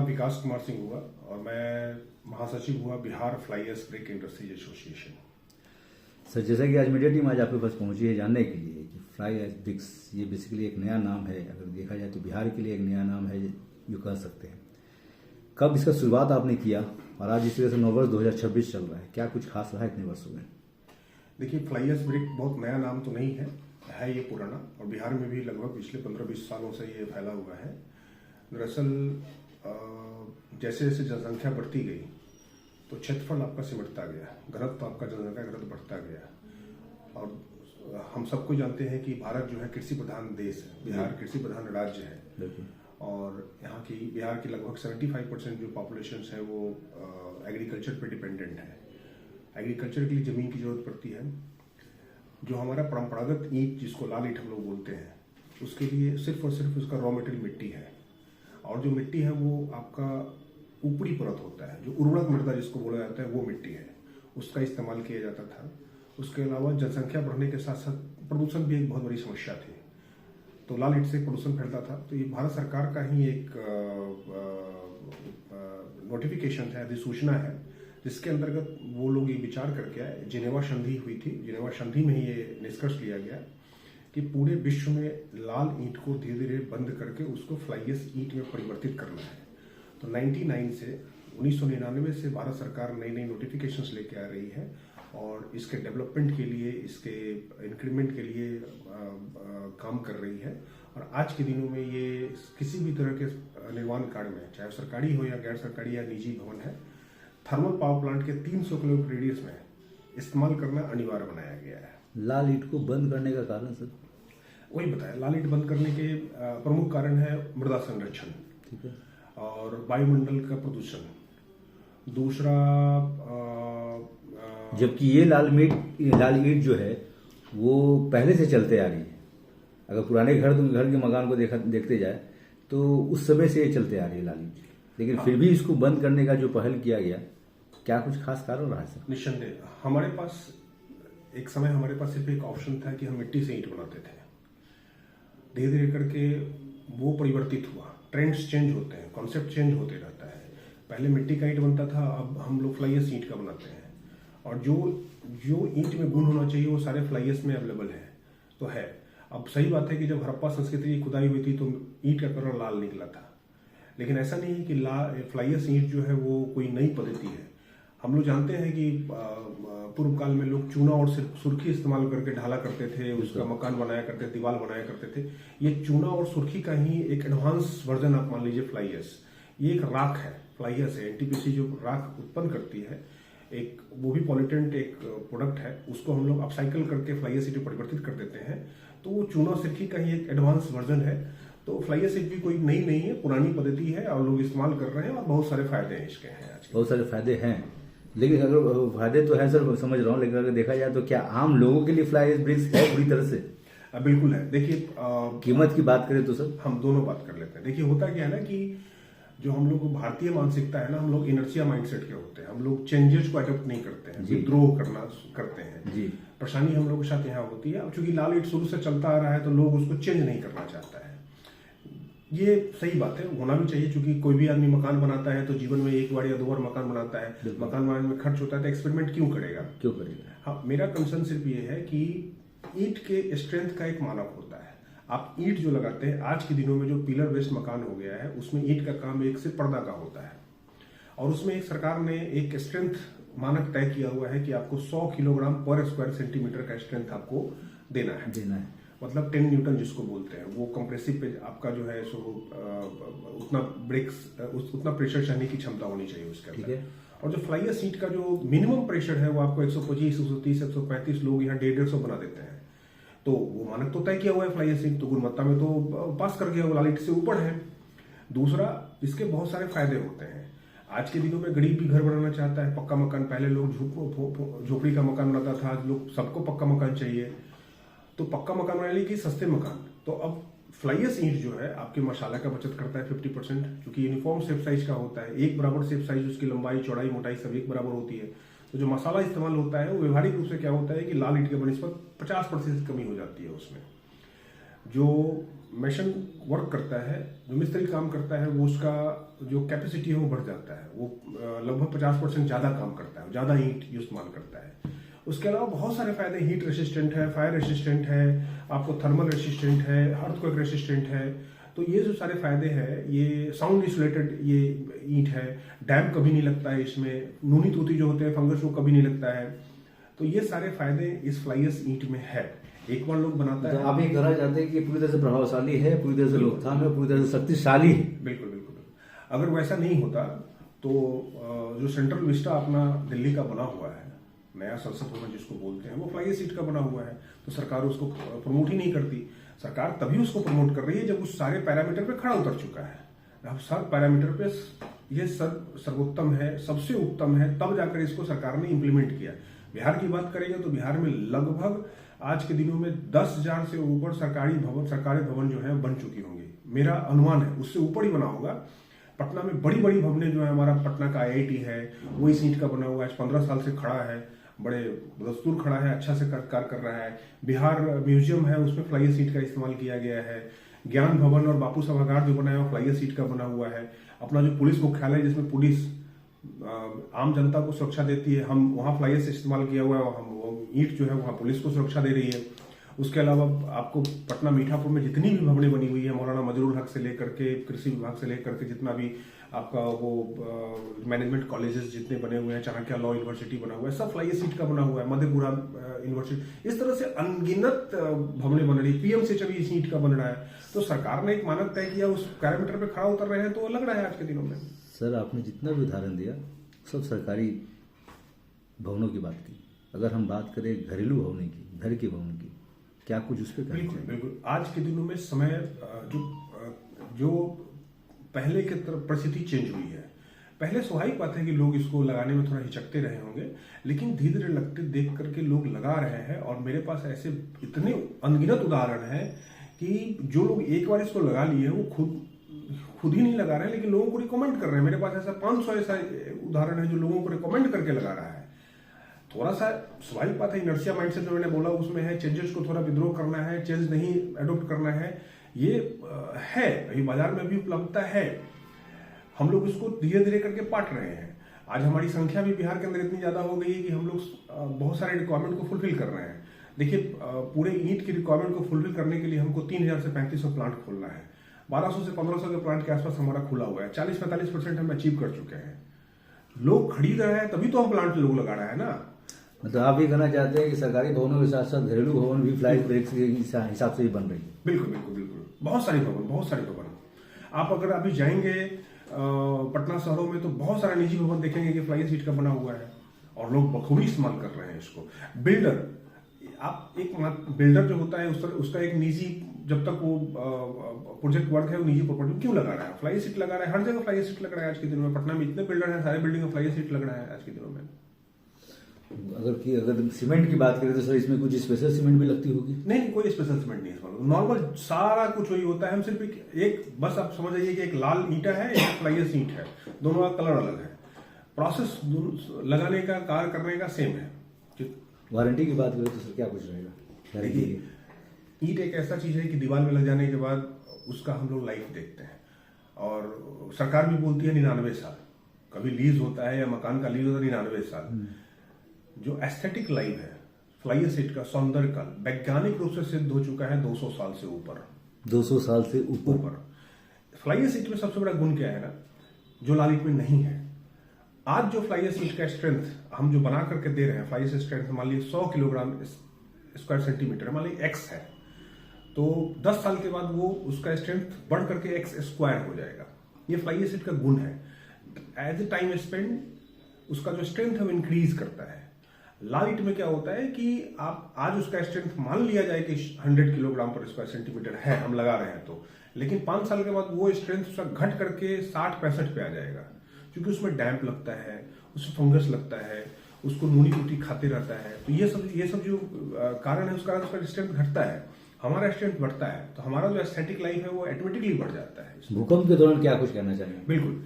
विकास कुमार सिंह हुआ और मैं महासचिव हुआ Bihar fly ash brick industries association. Sir, जैसा कि आज मीडिया टीम आज आपके पास पहुंची है जानने के लिए कि फ्लाई एश ब्रिक्स ये बेसिकली एक नया नाम है, अगर देखा जाए तो बिहार के लिए एक नया नाम है जो कह सकते हैं। कब इसका शुरुआत आपने किया और आज इस तरह से नववर्ष 2026 चल रहा है, क्या कुछ खास रहा है इतने वर्षों में? देखिए, फ्लाई एश ब्रिक बहुत नया नाम तो नहीं है ये पुराना, और बिहार में भी लगभग पिछले 15-20 सालों से ये फैला हुआ है। दरअसल जैसे जैसे जनसंख्या बढ़ती गई तो क्षेत्रफल आपका सिमटता गया, घनत्व आपका जनसंख्या घनत्व बढ़ता गया। और हम सबको जानते हैं कि भारत जो है कृषि प्रधान देश है, बिहार कृषि प्रधान राज्य है, और यहाँ की बिहार की लगभग 75% जो पॉपुलेशन है वो एग्रीकल्चर पे डिपेंडेंट है। एग्रीकल्चर के लिए ज़मीन की जरूरत पड़ती है। जो हमारा परंपरागत ईंट जिसको लाल ईंट हम लोग बोलते हैं, उसके लिए सिर्फ और सिर्फ उसका रॉ मटेरियल मिट्टी है, और जो मिट्टी है वो आपका ऊपरी परत होता है, जो उर्वरक मृदा जिसको बोला जाता है वो मिट्टी है, उसका इस्तेमाल किया जाता था। उसके अलावा जनसंख्या बढ़ने के साथ साथ प्रदूषण भी एक बहुत बड़ी समस्या थी, तो लाल ईंट से प्रदूषण फैलता था। तो ये भारत सरकार का ही एक नोटिफिकेशन है, अधिसूचना है, जिसके अंतर्गत वो लोग ये विचार करके आए। जिनेवा संधि हुई थी, जिनेवा संधि में ही ये निष्कर्ष लिया गया कि पूरे विश्व में लाल ईंट को धीरे धीरे बंद करके उसको फ्लाई एश ईंट में परिवर्तित करना है। तो 1999 से भारत सरकार नई नई नोटिफिकेशंस लेके आ रही है, और इसके डेवलपमेंट के लिए, इसके इंक्रीमेंट के लिए काम कर रही है। और आज के दिनों में ये किसी भी तरह के निर्माण कार्य में, चाहे सरकारी हो या गैर सरकारी या निजी भवन है, थर्मल पावर प्लांट के 300 किलोमीटर रेडियस में इस्तेमाल करना अनिवार्य बनाया गया है। लाल ईंट को बंद करने का कारण सर? वही बताया, लाल ईंट बंद करने के प्रमुख कारण है मृदा संरक्षण, ठीक है, और वायुमंडल का प्रदूषण। दूसरा जबकि ये लाल ईंट जो है वो पहले से चलते आ रही है। अगर पुराने घर के मकान को देखते जाए तो उस समय से ये चलते आ रही है लाल ईंट, लेकिन फिर भी इसको बंद करने का जो पहल किया गया, क्या कुछ खास कारण रहा है सर? निस्संदेह हमारे पास एक समय हमारे पास सिर्फ एक ऑप्शन था कि हम मिट्टी से ईंट बनाते थे। धीरे धीरे करके वो परिवर्तित हुआ, ट्रेंड्स चेंज होते हैं, कॉन्सेप्ट चेंज होते रहता है। पहले मिट्टी का ईंट बनता था, अब हम लोग फ्लाई एश ईंट का बनाते हैं, और जो ईंट में गुण होना चाहिए वो सारे फ्लाई एश में अवेलेबल है। तो है, अब सही बात है कि जब हड़प्पा संस्कृति की खुदाई हुई थी तो ईंट का कलर लाल निकला था, लेकिन ऐसा नहीं है कि फ्लाई एश ईंट जो है वो कोई नई पद्धति है। हम लोग जानते हैं कि पूर्व काल में लोग चूना और सुर्खी इस्तेमाल करके ढाला करते थे, उसका मकान बनाया करते, दीवार बनाया करते थे। ये चूना और सुर्खी का ही एक एडवांस वर्जन आप मान लीजिए फ्लाई एश। ये एक राख है, फ्लाई एश है, एनटीपीसी जो राख उत्पन्न करती है, एक वो भी पॉल्यूटेंट एक प्रोडक्ट है, उसको हम लोग अपसाइकल करके फ्लाई एश में परिवर्तित कर देते हैं। तो वो चूना सुर्खी का ही एक एडवांस वर्जन है। तो फ्लाई एश भी कोई नई नहीं है, पुरानी पद्धति है, और लोग इस्तेमाल कर रहे हैं, और बहुत सारे फायदे हैं इसके हैं। आज बहुत सारे फायदे हैं, लेकिन अगर फायदे तो है सर, समझ रहा हूँ, लेकिन अगर देखा जाए तो क्या आम लोगों के लिए फ्लाई एश ब्रिक्स है पूरी तरह से? बिल्कुल है। देखिए, कीमत की बात करें तो सर हम दोनों बात कर लेते हैं। देखिए, होता क्या है ना कि जो हम लोग भारतीय मानसिकता है ना, हम लोग इनर्शिया माइंडसेट के होते हैं, हम लोग चेंजेस को अडॉप्ट नहीं करते हैं, विद्रोह करते हैं जी। परेशानी हम लोग के साथ यहाँ होती है। अब चूंकि लाल ईंट शुरू से चलता आ रहा है तो लोग उसको चेंज नहीं करना चाहता है। ये सही बात है, होना भी चाहिए, क्योंकि कोई भी आदमी मकान बनाता है तो जीवन में एक बार या 2 बार मकान बनाता है, मकान बनाने में खर्च होता है, तो एक्सपेरिमेंट क्यों करेगा? हाँ, मेरा कंसर्न सिर्फ ये है कि ईंट के स्ट्रेंथ का एक मानक होता है। आप ईंट जो लगाते हैं, आज के दिनों में जो पिलर बेस्ड मकान हो गया है, उसमें ईंट का काम एक सिर्फ पर्दा का होता है, और उसमें एक सरकार ने एक स्ट्रेंथ मानक तय किया हुआ है कि आपको 100 किलोग्राम पर स्क्वायर सेंटीमीटर का स्ट्रेंथ आपको देना है। मतलब 10 न्यूटन जिसको बोलते हैं, वो कंप्रेसिव पे आपका जो है सो उतना प्रेशर सहने की क्षमता होनी चाहिए उसके अंदर। और जो फ्लाई एश ईंट का जो मिनिमम प्रेशर है वो आपको 125, 130, 135 लोग यहाँ 150 बना देते हैं। तो वो मानक तो तय किया हुआ है फ्लाई एश ईंट, तो गुणवत्ता में तो पास कर गया, वो लाल ईंट से ऊपर है। दूसरा, इसके बहुत सारे फायदे होते हैं। आज के दिनों में गरीब भी घर बनाना चाहता है, पक्का मकान। पहले लोग झोपड़ी का मकान बनाता था, आज लोग सबको पक्का मकान चाहिए, तो पक्का मकान बनाने के सस्ते मकान। तो अब फ्लाई एश ईंट जो है आपके मसाला का बचत करता है 50%, क्योंकि यूनिफॉर्म शेप साइज का होता है, एक बराबर शेप साइज, उसकी लंबाई चौड़ाई मोटाई सब एक बराबर होती है। तो जो मसाला इस्तेमाल होता है वो व्यवहारिक रूप से क्या होता है कि लाल ईंट के बनिस्बत 50% कमी हो जाती है उसमें। जो मेशन वर्क करता है, जो मिस्त्री काम करता है, वो उसका जो कैपेसिटी है वो बढ़ जाता है, वो लगभग 50% ज़्यादा काम करता है, ज़्यादा ईंट इस्तेमाल करता है। उसके अलावा बहुत सारे फायदे, हीट रेसिस्टेंट है, फायर रेसिस्टेंट है, आपको थर्मल रेसिस्टेंट है, अर्थक्वेक रेसिस्टेंट है। तो ये जो सारे फायदे हैं, ये साउंड इंसुलेटेड ये ईंट है, डैम कभी नहीं लगता है इसमें, नूनी तूती जो होते हैं फंगस वो कभी नहीं लगता है। तो ये सारे फायदे इस फ्लाई एश ईंट में है। एक बार लोग बनाता तो है, आप ये कहना चाहते हैं कि पूरी तरह से प्रभावशाली है, पूरी तरह से रोकथाम है, पूरी तरह से शक्तिशाली है। बिल्कुल बिल्कुल। अगर वैसा नहीं होता तो जो सेंट्रल विस्टा अपना दिल्ली का बना हुआ है, नया संसद भवन जिसको बोलते हैं, वो फ्लाई एश ईंट का बना हुआ है, तो सरकार उसको प्रमोट ही नहीं करती। सरकार तभी उसको प्रमोट कर रही है जब उस सारे पैरामीटर पे खड़ा उतर चुका है। अब सब पैरामीटर पे ये सर्वोत्तम है, सबसे उत्तम है, तब जाकर इसको सरकार ने इंप्लीमेंट किया। बिहार की बात करेंगे तो बिहार में लगभग आज के दिनों में 10,000 से ऊपर सरकारी भवन जो है बन चुकी होंगी, मेरा अनुमान है, उससे ऊपर ही बना होगा। पटना में बड़ी बड़ी भवनें जो है, हमारा पटना का IIT है वो इस ईंट का बना हुआ है, आज 15 साल से खड़ा है, बड़े दस्तूर खड़ा है, अच्छा से कार्य कर रहा है। बिहार म्यूजियम है, उसमें फ्लाई एश ईंट का इस्तेमाल किया गया है। ज्ञान भवन और बापू सभागार जो बनाया हुआ फ्लाई एश ईंट का बना हुआ है। अपना जो पुलिस मुख्यालय जिसमें पुलिस आम जनता को सुरक्षा देती है, हम वहाँ फ्लाई एश इस्तेमाल किया हुआ है, हम ईंट जो है वहाँ पुलिस को सुरक्षा दे रही है। उसके अलावा आपको पटना मीठापुर में जितनी भी भवनें बनी हुई है, मौलाना मजरूल हक से लेकर के कृषि विभाग से लेकर के जितना भी आपका वो मैनेजमेंट कॉलेजेस जितने बने हुए हैं, चाणक्य लॉ यूनिवर्सिटी बना हुआ है, सब फ्लाई एश ईंट का बना हुआ है, मधेपुरा यूनिवर्सिटी, इस तरह से अनगिनत भवनें बन रही है। PMCH भी इस ईंट का बन रहा है। तो सरकार ने एक मानक तय किया, उस पैरामीटर पे खड़ा उतर रहे हैं, तो वो लग रहा है आज के दिनों में। सर, आपने जितना भी उदाहरण दिया सब सरकारी भवनों की बात की। अगर हम बात करें घरेलू भवनों की, घर के भवन की, क्या कुछ उस पर कहना बिल्कुल चाहिए? बिल्कुल। आज के दिनों में समय जो पहले की तरफ परिस्थिति चेंज हुई है। पहले स्वाभाविक बात है कि लोग इसको लगाने में थोड़ा हिचकते रहे होंगे, लेकिन धीरे धीरे लगते देख करके लोग लगा रहे हैं। और मेरे पास ऐसे इतने अनगिनत उदाहरण हैं कि जो लोग एक बार इसको लगा लिए हैं वो खुद ही नहीं लगा रहे हैं, लेकिन लोगों को रिकमेंड कर रहे हैं। मेरे पास ऐसा 500 ऐसा उदाहरण है जो लोगों को रिकमेंड करके लगा रहा है। थोड़ा सा स्वाभाविक बात है, इनर्शिया माइंडसेट जो मैंने बोला उसमें है, चेंजेस को थोड़ा विद्रोह करना है, चेंज नहीं अडोप्ट करना है, ये है। अभी बाजार में भी उपलब्धता है, हम लोग इसको धीरे धीरे करके पाट रहे हैं। आज हमारी संख्या भी बिहार के अंदर इतनी ज्यादा हो गई है कि हम लोग बहुत सारे रिक्वायरमेंट को फुलफिल कर रहे हैं। देखिए, पूरे ईंट की रिक्वायरमेंट को फुलफिल करने के लिए हमको 3,000 से 3,500 प्लांट खोलना है। 1200 से 1500 के प्लांट के आसपास हमारा खुला हुआ है। 40-45% हम अचीव कर चुके हैं। लोग खरीद रहे हैं तभी तो हम प्लांट लोग लगा रहे हैं ना। मतलब आप ये कहना चाहते हैं कि सरकारी भवनों के साथ साथ घरेलू भवन भी फ्लाई ब्रेक के हिसाब से ही बन रही है? बिल्कुल बिल्कुल बिल्कुल। बहुत सारे भवन आप अगर अभी जाएंगे पटना शहरों में तो बहुत सारा निजी भवन देखेंगे कि फ्लाई एश ईंट का बना हुआ है और लोग बखूबी इस्तेमाल कर रहे हैं इसको। बिल्डर, आप एक बिल्डर जो होता है उसका एक निजी, जब तक वो प्रोजेक्ट वर्क है वो निजी प्रॉपर्टी क्यों लगा रहा है? फ्लाई एश ईंट लगा रहा है, हर जगह फ्लाई एश ईंट लग रहा है आज के दिनों में। पटना में इतने बिल्डर हैं, सारे बिल्डिंग में फ्लाई एश ईंट लग रहा है आज के दिनों में। अगर सीमेंट की बात करें तो सर इसमें कुछ स्पेशल सीमेंट भी लगती होगी? नहीं, कोई स्पेशल सीमेंट नहीं है, नॉर्मल सारा कुछ वही होता है। हम सिर्फ एक बस आप समझ जाइए कि एक लाल ईंटा है, एक फ्लाई एश ईंट है, दोनों का कलर अलग है, प्रोसेस लगाने का, कार्य करने का सेम है। वारंटी की बात करें तो सर क्या कुछ रहेगा? देखिए, ईंट एक ऐसा चीज है कि दीवार में लग जाने के बाद उसका हम लोग लाइफ देखते हैं, और सरकार भी बोलती है 99 साल। कभी लीज होता है या मकान का लीज होता है 99 साल। जो एस्थेटिक लाइफ है फ्लाई एश ईंट का, सौंदर्य काल वैज्ञानिक रूप से सिद्ध हो चुका है 200 साल से ऊपर। 200 साल से ऊपर। फ्लाई एश ईंट में सबसे बड़ा गुण क्या है ना, जो लाल ईंट में नहीं है। आज जो फ्लाई एश ईंट का स्ट्रेंथ हम जो बना करके दे रहे हैं, फ्लाई एश स्ट्रेंथ मान लीजिए 100 किलोग्राम स्क्वायर सेंटीमीटर, मान लीजिए एक्स है, तो 10 साल के बाद वो उसका स्ट्रेंथ बढ़ करके एक्स स्क्वायर हो जाएगा। ये फ्लाई एश ईंट का गुण है। एज ए टाइम स्पेंड उसका जो स्ट्रेंथ है वो इंक्रीज करता है। लाल ईंट में क्या होता है कि आप आज उसका स्ट्रेंथ मान लिया जाए कि 100 किलोग्राम पर स्क्वायर सेंटीमीटर है, हम लगा रहे हैं तो, लेकिन 5 साल के बाद वो स्ट्रेंथ उसका घट करके 60-65 पे आ जाएगा, क्योंकि उसमें डैम्प लगता है, उसमें फंगस लगता है, उसको नूनी टूटी खाते रहता है। तो ये सब जो कारण है, उस कारण उसका स्ट्रेंथ घटता है, हमारा स्ट्रेंथ बढ़ता है, तो हमारा जो एस्थेटिक लाइफ है वो ऑटोमेटिकली बढ़ जाता है। भूकंप के दौरान क्या कुछ कहना चाहिए? बिल्कुल।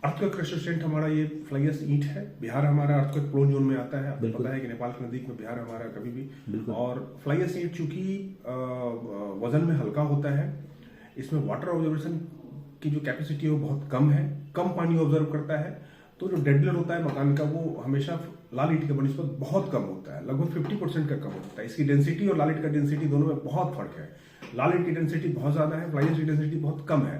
अर्थक्वेक रेसिस्टेंट हमारा ये फ्लाई एश ईंट है। बिहार हमारा अर्थक्वेक प्रोन जोन में आता है, आपको बिल्कुल। पता है कि नेपाल के नजदीक में बिहार हमारा कभी भी। बिल्कुल। और फ्लाई एश ईंट चूंकि वजन में हल्का होता है, इसमें वाटर ऑब्जर्वेशन की जो कैपेसिटी है वो बहुत कम है, कम पानी ऑब्जर्व करता है, तो जो डेड लोड होता है मकान का वो हमेशा लाल ईंट के बनिस्बत बहुत कम होता है, लगभग 50% का कम होता है। इसकी डेंसिटी और लाल ईंट का डेंसिटी दोनों में बहुत फर्क है। लाल ईंट की डेंसिटी बहुत ज्यादा है, फ्लाई एश की डेंसिटी बहुत कम है।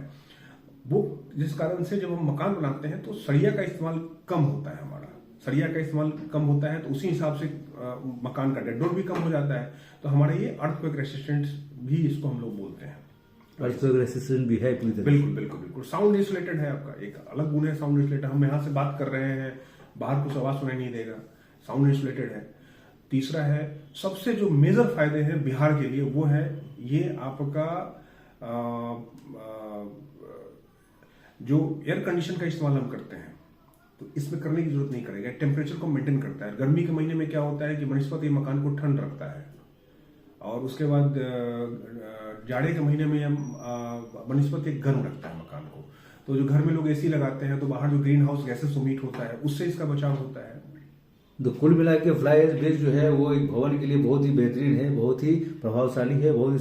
वो जिस कारण से जब हम मकान बनाते हैं तो सरिया का इस्तेमाल कम होता है, हमारा सरिया का इस्तेमाल कम होता है, तो उसी हिसाब से मकान का डेड लोड भी कम हो जाता है। तो हमारा ये अर्थक्वेक रेसिस्टेंट भी इसको हम लोग बोलते हैं। अर्थक्वेक रेसिस्टेंट भी है पूरी तरह। बिल्कुल बिल्कुल बिल्कुल। साउंड इंसुलेटेड है, आपका एक अलग गुण है साउंड इंसुलेटेड। हम यहाँ से बात कर रहे हैं, बाहर कुछ आवाज सुनाई नहीं देगा, साउंड इंसुलेटेड है। तीसरा है, सबसे जो मेजर फायदे हैं बिहार के लिए वो है ये आपका जो एयर कंडीशन का इस्तेमाल हम करते हैं तो इसमें करने की जरूरत नहीं करेगा, टेम्परेचर को मेंटेन करता है। गर्मी के महीने में क्या होता है कि बनस्पत ये मकान को ठंड रखता है, और उसके बाद जाड़े के महीने में बनस्पत एक गर्म रखता है मकान को। तो जो घर में लोग एसी लगाते हैं तो बाहर जो ग्रीन हाउस गैसेस उमिट होता है उससे इसका बचाव होता है। तो कुल मिला के फ्लाई एश ब्रिक्स जो है वो एक भवन के लिए बहुत ही बेहतरीन है, बहुत ही प्रभावशाली है, बहुत ही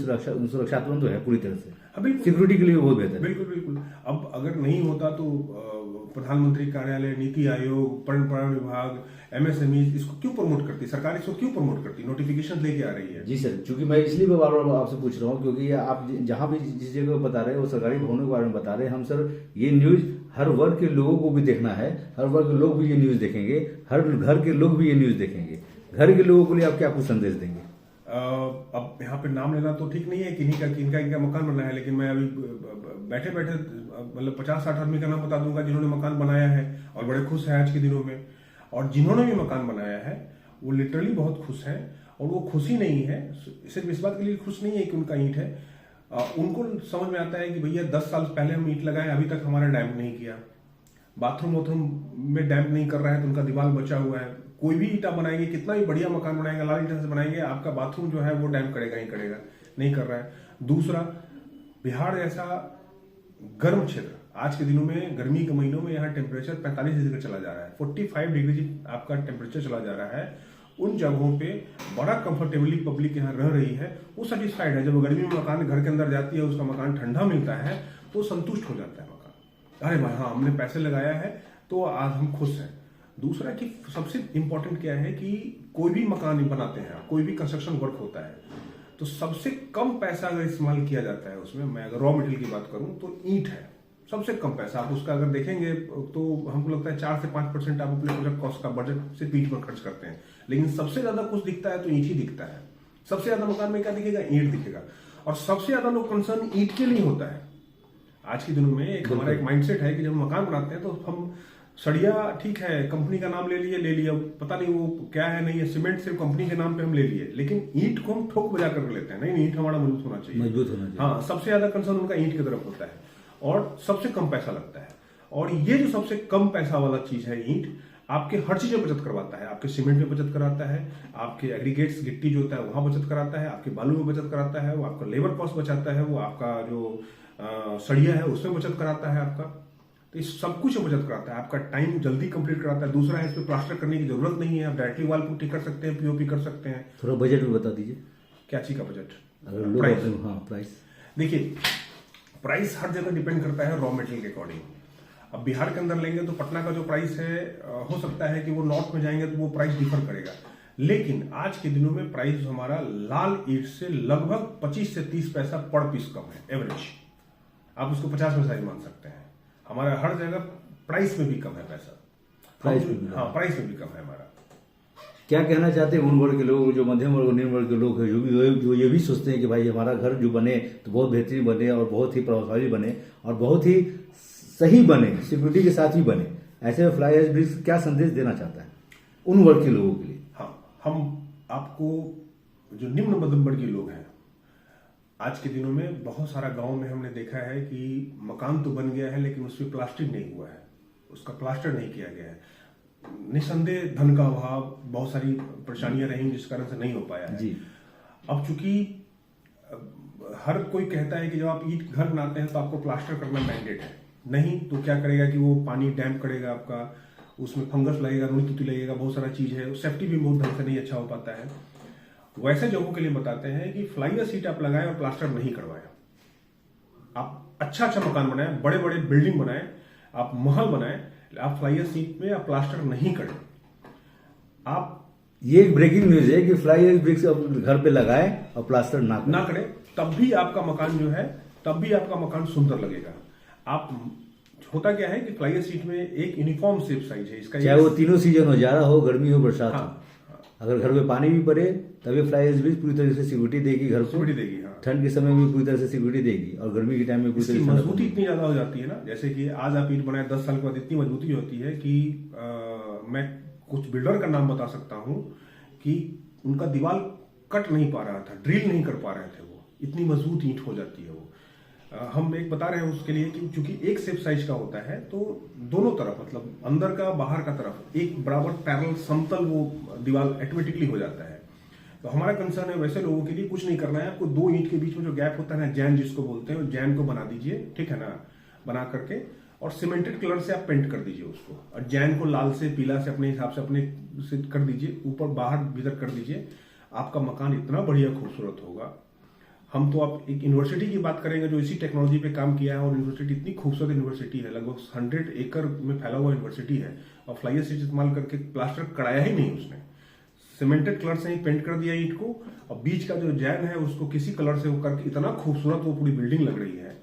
सुरक्षात्मक तो है पूरी तरह से, सिक्योरिटी के लिए बहुत बेहतर है। बिल्कुल बिल्कुल। अब अगर नहीं होता तो प्रधानमंत्री कार्यालय, नीति आयोग, पर्यावरण विभाग, एमएसएमई इसको क्यों प्रमोट करती, सरकार इसको क्यों प्रमोट करती, नोटिफिकेशन लेके आ रही है। जी सर, क्योंकि मैं इसलिए बार बार आपसे पूछ रहा हूँ क्योंकि आप जहाँ भी जिस जगह बता रहे हैं वो सरकारी भवनों के बारे में बता रहे हैं हम सर। ये न्यूज हर वर्ग के लोगों को भी देखना है, हर वर्ग के लोग भी ये न्यूज देखेंगे, हर घर के लोग भी ये न्यूज देखेंगे। घर के लोगों के लिए आप क्या कुछ संदेश देंगे? अब यहाँ पे नाम लेना तो ठीक नहीं है किनका मकान बना है, लेकिन मैं अभी बैठे बैठे मतलब 50-60 आदमी का नाम बता दूंगा जिन्होंने मकान बनाया है और बड़े खुश हैं आज के दिनों में। और जिन्होंने भी मकान बनाया है वो लिटरली बहुत खुश हैं, और वो खुशी नहीं है सिर्फ इस बात के लिए खुश नहीं है कि उनका ईंट है, उनको समझ में आता है कि भैया 10 साल पहले हम ईंट लगाए, अभी तक हमारा डैम्प नहीं किया, बाथरूम में डैम्प नहीं कर रहा है तो उनका दीवार बचा हुआ है। कोई भी ईंटा बनाएंगे, कितना भी बढ़िया मकान बनाएंगे, लाल ईंटा से बनाएंगे, आपका बाथरूम जो है वो डैम्प करेगा ही करेगा, नहीं कर रहा है। दूसरा, बिहार जैसा गर्म क्षेत्र, आज के दिनों में गर्मी के महीनों में यहाँ टेम्परेचर 45 डिग्री चला जा रहा है, 45 डिग्री आपका टेम्परेचर चला जा रहा है। उन जगहों पे बड़ा कंफर्टेबली पब्लिक यहाँ रह रही है, वो सेटिस्फाइड है। जब गर्मी में मकान घर के अंदर जाती है, उसका मकान ठंडा मिलता है तो संतुष्ट हो जाता है मकान, अरे भाई हाँ हमने पैसे लगाया है तो आज हम खुश हैं। दूसरा कि सबसे इंपॉर्टेंट क्या है कि कोई भी मकान बनाते हैं, कोई भी कंस्ट्रक्शन वर्क होता है तो सबसे कम पैसा अगर इस्तेमाल किया जाता है उसमें, मैं अगर रॉ मटेरियल की बात करूं तो ईंट है सबसे कम पैसा। आप उसका अगर देखेंगे तो हमको लगता है 4 से 5% आप अपने प्रोजेक्ट कॉस्ट का बजट से बीच में खर्च करते हैं, लेकिन सबसे ज्यादा कुछ दिखता है तो ईंट ही दिखता है। सबसे ज्यादा मकान में क्या दिखेगा, ईंट दिखेगा, और सबसे ज्यादा लोग कंसर्न ईंट के लिए होता है। आज के दिनों में हमारा एक माइंडसेट है कि जब मकान बनाते हैं तो हम सरिया ठीक है कंपनी का नाम ले लिया, पता नहीं वो क्या है नहीं है, सीमेंट सिर्फ कंपनी के नाम पे हम ले लिए, लेकिन ईंट को हम ठोक बजा कर लेते हैं, नहीं ईंट हमारा मजबूत होना चाहिए। हाँ, सबसे ज्यादा कंसर्न उनका ईंट की तरफ होता है और सबसे कम पैसा लगता है। और ये जो सबसे कम पैसा वाला चीज है ईंट, आपके हर चीज में बचत करवाता है, आपके सीमेंट में बचत कराता है, आपके एग्रीगेट्स गिट्टी जो होता है वहां बचत कराता है, आपके बालू में बचत कराता है, वो आपका लेबर कॉस्ट बचाता है, वो आपका जो सरिया है उसमें बचत कराता है आपका, तो इस सब कुछ बचत कराता है, आपका टाइम जल्दी कंप्लीट कराता है। दूसरा है इसमें प्लास्टर करने की जरूरत नहीं है, आप डायरेक्टली वॉल पुट्टी कर सकते हैं, पीओपी कर सकते हैं। थोड़ा बजट भी बता दीजिए, क्या चीज का बजट, प्राइस? हाँ प्राइस देखिए, प्राइस हर जगह डिपेंड करता है रॉ मटेरियल के अकॉर्डिंग। अब बिहार के अंदर लेंगे तो पटना का जो प्राइस है हो सकता है कि वो नॉर्थ में जाएंगे तो वो प्राइस डिफर करेगा, लेकिन आज के दिनों में प्राइस हमारा लाल ईंट से लगभग 25 से 30 पैसा पर पीस कम है एवरेज, आप उसको 50 पैसा ही मान सकते हैं। हमारा हर जगह प्राइस में भी कम है पैसा, प्राइस में भी कम है हमारा। क्या कहना चाहते हैं उन वर्ग के लोग, जो मध्यम वर्ग और निम्न वर्ग के लोग हैं, जो ये भी सोचते हैं कि भाई हमारा घर जो बने तो बहुत बेहतरीन बने और बहुत ही प्रभावशाली बने और बहुत ही सही बने, सिक्योरिटी के साथ ही बने, ऐसे में फ्लाई एश ब्रिक्स क्या संदेश देना चाहता है उन वर्ग के लोगों के लिए? हाँ, हम आपको जो निम्न मध्यम वर्गीय लोग हैं, आज के दिनों में बहुत सारा गांव में हमने देखा है कि मकान तो बन गया है लेकिन उसमें प्लास्टिक नहीं हुआ है, उसका प्लास्टर नहीं किया गया है। निसंदेह धन का अभाव, बहुत सारी परेशानियां रही जिस कारण से नहीं हो पाया है। जी। अब चूंकि हर कोई कहता है कि जब आप ईंट घर बनाते हैं तो आपको प्लास्टर करना मैंडेट है, नहीं तो क्या करेगा कि वो पानी डैम्प करेगा आपका, उसमें फंगस लगेगा, रुई तुती लगेगा, बहुत सारा चीज है, सेफ्टी भी बहुत ढंग से नहीं अच्छा हो पाता है। वैसे जगहों के लिए बताते हैं कि फ्लाई एश शीट आप लगाएं और प्लास्टर नहीं करवाएं। आप अच्छा मकान बनाएं, बड़े बड़े बिल्डिंग बनाएं, आप महल बनाएं, आप फ्लाई एश शीट में आप प्लास्टर नहीं करें। आप ये एक ब्रेकिंग न्यूज है कि फ्लाई एश ब्रिक्स घर पे लगाए और प्लास्टर ना करें, तब भी आपका मकान जो है, तब भी आपका मकान सुंदर लगेगा। आप होता क्या है कि फ्लाई एश शीट में एक यूनिफॉर्म शेप साइज है इसका, चाहे वो तीनों सीजन हो, जाड़ा हो, गर्मी हो, बरसात हाँ, हो, अगर घर में पानी भी पड़े तभी फ्लाई एश ब्रिक्स पूरी तरह से सिक्योरिटी देगी घर को, सिक्योरिटी देगी। हाँ, ठंड के समय में पूरी तरह से सिक्योरिटी देगी और गर्मी के टाइम में पूरी तरह से मजबूती इतनी ज्यादा हो जाती है ना, जैसे कि आज आप ईंट बनाए 10 साल के बाद इतनी मजबूती होती है कि मैं कुछ बिल्डर का नाम बता सकता हूं कि उनका दीवार कट नहीं पा रहा था, ड्रिल नहीं कर पा रहे थे, वो इतनी मजबूत ईंट हो जाती है वो। हम एक बता रहे हैं उसके लिए कि चूंकि एक शेप साइज का होता है तो दोनों तरफ, मतलब अंदर का बाहर का तरफ एक बराबर पैरेलल समतल वो दीवार ऑटोमेटिकली हो जाता है। तो हमारा कंसर्न है वैसे लोगों के लिए कुछ नहीं करना है, आपको दो ईंट के बीच में जो गैप होता है ना, जैन जिसको बोलते हैं, जैन को बना दीजिए, ठीक है ना, बना करके और सीमेंटेड कलर से आप पेंट कर दीजिए उसको, और जैन को लाल से पीला से अपने हिसाब से अपने से कर दीजिए, ऊपर बाहर भीतर कर दीजिए, आपका मकान इतना बढ़िया खूबसूरत होगा। हम तो आप एक यूनिवर्सिटी की बात करेंगे जो इसी टेक्नोलॉजी पे काम किया है, और यूनिवर्सिटी इतनी खूबसूरत यूनिवर्सिटी है, लगभग 100 एकड़ में फैला हुआ यूनिवर्सिटी है, और फ्लाई एश शीट इस्तेमाल करके प्लास्टर कराया ही नहीं उसने, सीमेंटेड कलर से ही पेंट कर दिया ईंट को, और बीच का जो जैन है उसको किसी कलर से वो करके इतना खूबसूरत वो पूरी बिल्डिंग लग रही है,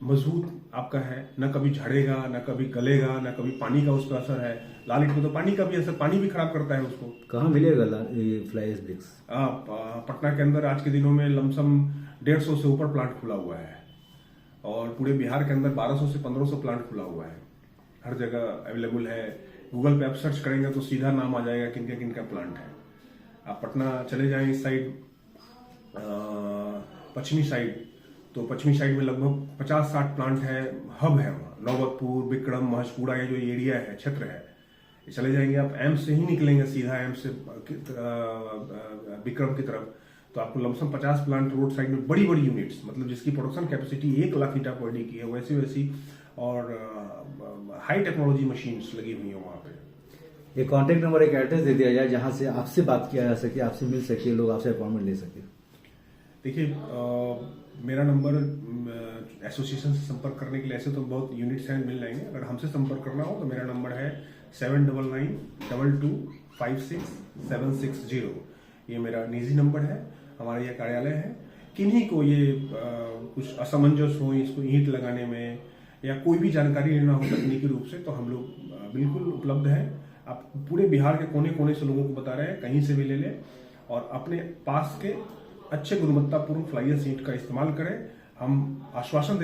मजबूत आपका है, न कभी झड़ेगा, न कभी गलेगा, न कभी पानी का उस पर असर है। लाल ईंट में तो पानी का भी असर, पानी भी खराब करता है उसको। कहाँ मिलेगा ये फ्लाई एश ब्रिक्स? पटना के अंदर आज के दिनों में लमसम 150 से ऊपर प्लांट खुला हुआ है, और पूरे बिहार के अंदर 1200 से 1500 प्लांट खुला हुआ है, हर जगह अवेलेबल है। गूगल पे आप सर्च करेंगे तो सीधा नाम आ जाएगा किनका किनका प्लांट है। आप पटना चले जाएं इस साइड, पश्चिमी साइड, तो पश्चिमी साइड में लगभग 50-60 प्लांट है, हब है वहाँ, नौबतपुर, विक्रम, महशपुरा, ये जो एरिया है, क्षेत्र है, चले जाएंगे आप, एम्स से ही निकलेंगे सीधा, एम्स से विक्रम की तरफ, तो आपको लमसम 50 प्लांट रोड साइड में, बड़ी बड़ी यूनिट्स, मतलब जिसकी प्रोडक्शन कैपेसिटी 1 लाख ईटा पर डे की है, वैसी वैसी, और हाई टेक्नोलॉजी मशीन्स लगी हुई है वहाँ पे। एक कॉन्टेक्ट नंबर, एक एड्रेस दे दिया जाए जहां से आपसे बात किया जा सके, आपसे मिल सके, लोग आपसे अपॉइंटमेंट ले सके। देखिए, मेरा नंबर एसोसिएशन से संपर्क करने के लिए, ऐसे तो बहुत यूनिट्स हैं, मिल जाएंगे, अगर हमसे संपर्क करना हो तो मेरा नंबर है 7992276760। ये मेरा निजी नंबर है, हमारा ये कार्यालय है। किन्हीं को ये कुछ असमंजस हो इसको ईंट लगाने में, या कोई भी जानकारी लेना हो तकनीकी रूप से, तो हम लोग बिल्कुल उपलब्ध हैं। आप पूरे बिहार के कोने कोने से लोगों को बता रहे हैं, कहीं से भी ले लें, और अपने पास के अच्छे गुणवत्तापूर्ण फ्लाई एश शीट का इस्तेमाल करें। हम आश्वासन